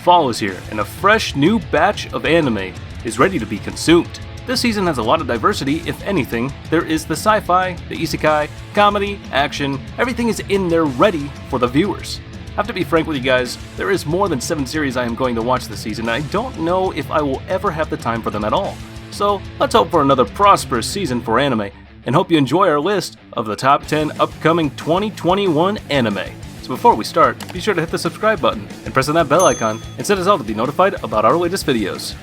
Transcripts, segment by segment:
fall is here, and a fresh new batch of anime is ready to be consumed. This season has a lot of diversity. If anything, there is the sci-fi, the isekai, comedy, action, everything is in there ready for the viewers. I have to be frank with you guys, there is more than 7 series I am going to watch this season, and I don't know if I will ever have the time for them at all. So let's hope for another prosperous season for anime, and hope you enjoy our list of the top 10 upcoming 2021 anime. So before we start, be sure to hit the subscribe button and press on that bell icon and set us all to be notified about our latest videos.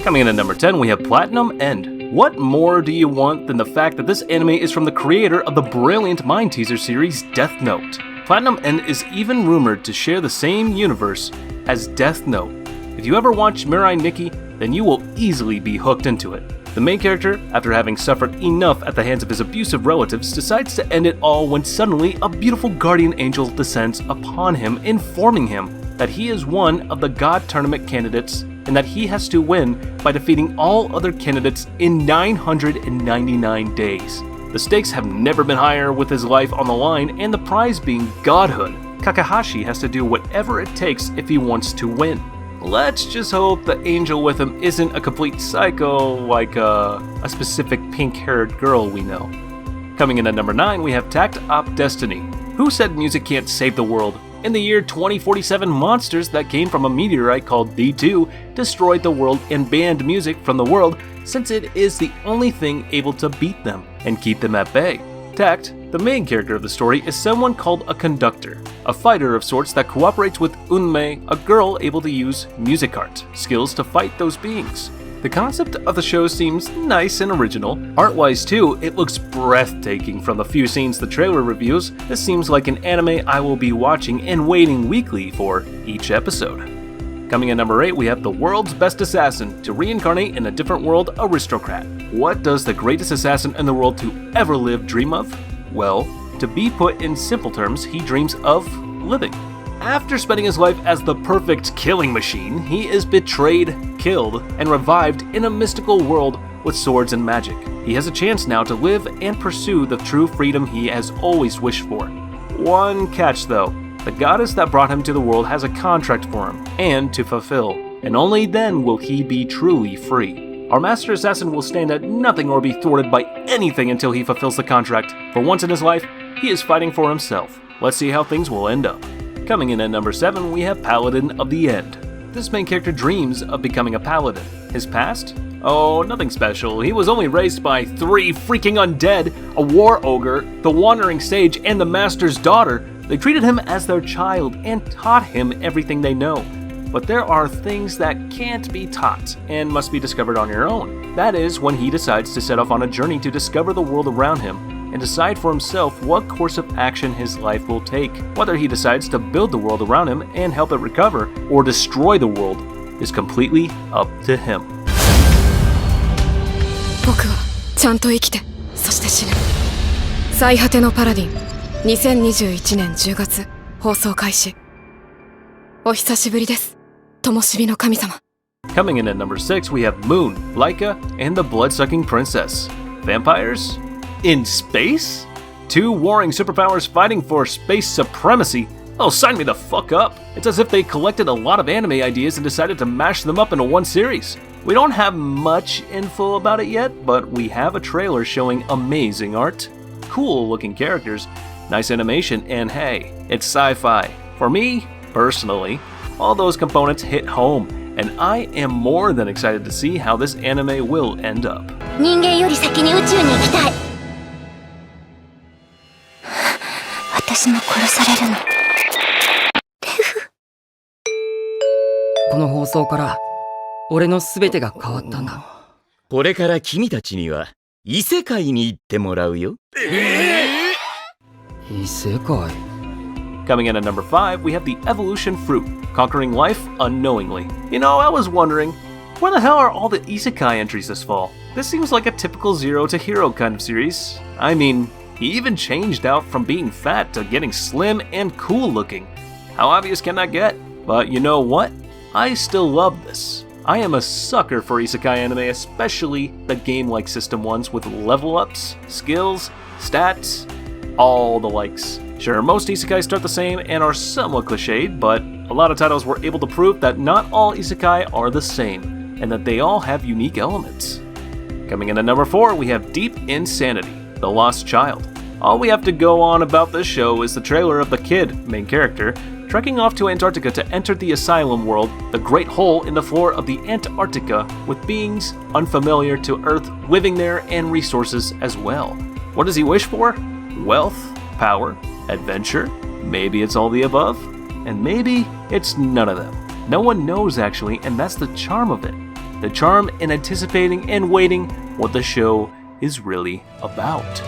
Coming in at number 10, we have Platinum End. What more do you want than the fact that this anime is from the creator of the brilliant mind teaser series Death Note? Platinum End is even rumored to share the same universe as Death Note. If you ever watch Mirai Nikki, then you will easily be hooked into it. The main character, after having suffered enough at the hands of his abusive relatives, decides to end it all when suddenly a beautiful guardian angel descends upon him, informing him that he is one of the God Tournament candidates and that he has to win by defeating all other candidates in 999 days. The stakes have never been higher, with his life on the line and the prize being godhood. Kakahashi has to do whatever it takes if he wants to win. Let's just hope the angel with him isn't a complete psycho like a specific pink-haired girl we know. Coming in at number 9, we have Takt Op Destiny. Who said music can't save the world? In the year 2047, monsters that came from a meteorite called D2 destroyed the world and banned music from the world, since it is the only thing able to beat them and keep them at bay. Takt, the main character of the story, is someone called a conductor, a fighter of sorts that cooperates with Unmei, a girl able to use music art skills to fight those beings. The concept of the show seems nice and original. Art-wise too, it looks breathtaking from the few scenes the trailer reviews. This seems like an anime I will be watching and waiting weekly for each episode. Coming in number 8, we have the world's best assassin to reincarnate in a different world aristocrat. What does the greatest assassin in the world to ever live dream of? Well, to be put in simple terms, he dreams of living. After spending his life as the perfect killing machine, he is betrayed, killed, and revived in a mystical world with swords and magic. He has a chance now to live and pursue the true freedom he has always wished for. One catch though. The goddess that brought him to the world has a contract for him, and to fulfill, and only then will he be truly free. Our master assassin will stand at nothing or be thwarted by anything until he fulfills the contract. For once in his life, he is fighting for himself. Let's see how things will end up. Coming in at number 7, we have Paladin of the End. This main character dreams of becoming a paladin. His past? Oh, nothing special. He was only raised by 3 freaking undead, a war ogre, the wandering sage, and the master's daughter. They treated him as their child and taught him everything they know. But there are things that can't be taught and must be discovered on your own. That is when he decides to set off on a journey to discover the world around him and decide for himself what course of action his life will take. Whether he decides to build the world around him and help it recover, or destroy the world, is completely up to him. 僕はちゃんと生きて、そして死ぬ。最果てのパラディン、2021年10月放送開始。お久しぶりです、灯火の神様。Coming in at number 6, we have Moon, Laika, and the Blood-Sucking Princess. Vampires? In space? 2 warring superpowers fighting for space supremacy? Oh, sign me the fuck up! It's as if they collected a lot of anime ideas and decided to mash them up into one series. We don't have much info about it yet, but we have a trailer showing amazing art, cool looking characters, nice animation, and hey, it's sci-fi. For me, personally, all those components hit home, and I am more than excited to see how this anime will end up. 人間より先に宇宙に行きたい。私も殺されるの。この放送から俺の全てが変わったんだ。これから君たちには異世界に行ってもらうよ。異世界？ Coming in at number 5, we have the Evolution Fruit, Conquering Life Unknowingly. You know, I was wondering, where the hell are all the Isekai entries this fall? This seems like a typical zero to hero kind of series. I mean, he even changed out from being fat to getting slim and cool looking. How obvious can that get? But you know what? I still love this. I am a sucker for Isekai anime, especially the game-like system ones with level ups, skills, stats, all the likes. Sure, most Isekai start the same and are somewhat cliched, but a lot of titles were able to prove that not all Isekai are the same, and that they all have unique elements. Coming in at number 4, we have Deep Insanity, The Lost Child. All we have to go on about this show is the trailer of the kid, main character, trekking off to Antarctica to enter the asylum world, the great hole in the floor of the Antarctica, with beings unfamiliar to Earth living there and resources as well. What does he wish for? Wealth, power, adventure? Maybe it's all the above? And maybe it's none of them. No one knows actually, and that's the charm of it. The charm in anticipating and waiting what the show is really about.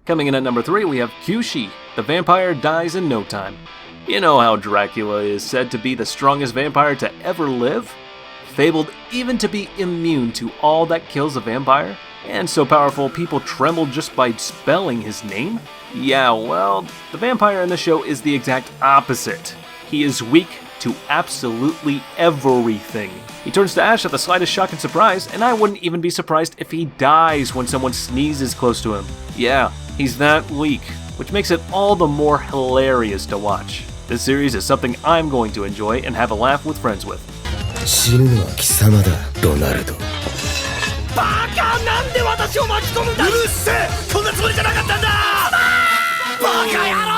Coming in at number 3, we have Kyushi, The Vampire Dies in No Time. You know how Dracula is said to be the strongest vampire to ever live? Fabled even to be immune to all that kills a vampire? And so powerful people tremble just by spelling his name? Yeah, well, the vampire in the show is the exact opposite. He is weak to absolutely everything. He turns to ash at the slightest shock and surprise, and I wouldn't even be surprised if he dies when someone sneezes close to him. Yeah, he's that weak, which makes it all the more hilarious to watch. This series is something I'm going to enjoy and have a laugh with friends with. 死ぬのは貴様だ、ドナルド。バカ、なんで私を巻き込むんだ。うるせえ、こんなつもりじゃなかったんだ。バカ野郎。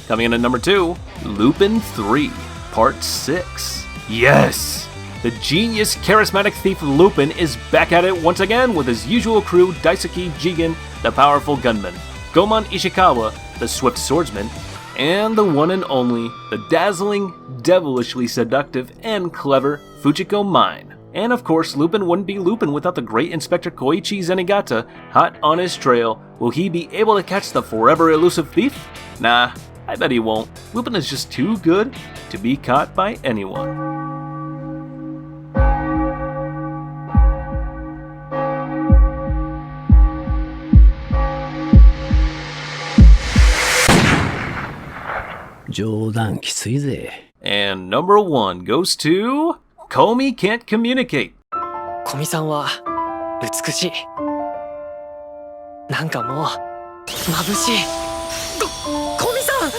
Coming in at number 2, Lupin III, Part 6. Yes! The genius, charismatic thief Lupin is back at it once again with his usual crew, Daisuke Jigen, the powerful gunman, Goman Ishikawa, the swift swordsman, and the one and only, the dazzling, devilishly seductive, and clever Fujiko Mine. And of course, Lupin wouldn't be Lupin without the great Inspector Koichi Zenigata hot on his trail. Will he be able to catch the forever elusive thief? Nah, I bet he won't. Lupin is just too good to be caught by anyone. And number 1 goes to Komi Can't Communicate. Komi-san は美しい。なんかもう眩しい。Komi-san!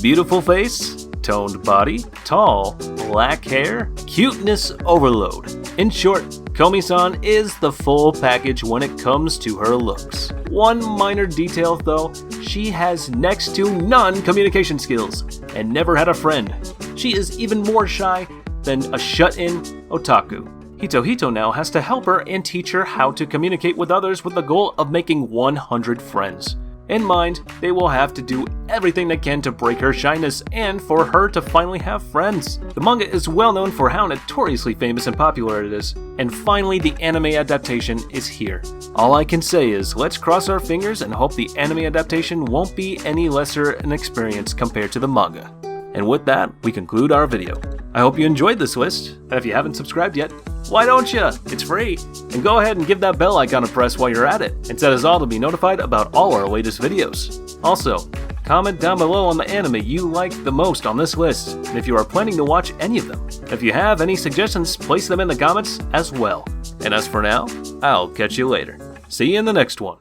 Beautiful face, toned body, tall, black hair, cuteness overload. In short, Komi-san is the full package when it comes to her looks. One minor detail though, she has next to none communication skills and never had a friend. She is even more shy than a shut-in otaku. Hito now has to help her and teach her how to communicate with others with the goal of making 100 friends. In mind, they will have to do everything they can to break her shyness and for her to finally have friends. The manga is well known for how notoriously famous and popular it is, and finally the anime adaptation is here. All I can say is let's cross our fingers and hope the anime adaptation won't be any lesser an experience compared to the manga. And with that, we conclude our video. I hope you enjoyed this list, and if you haven't subscribed yet, why don't you? It's free! And go ahead and give that bell icon a press while you're at it, and set us all to be notified about all our latest videos. Also, comment down below on the anime you like the most on this list, and if you are planning to watch any of them. If you have any suggestions, place them in the comments as well. And as for now, I'll catch you later. See you in the next one.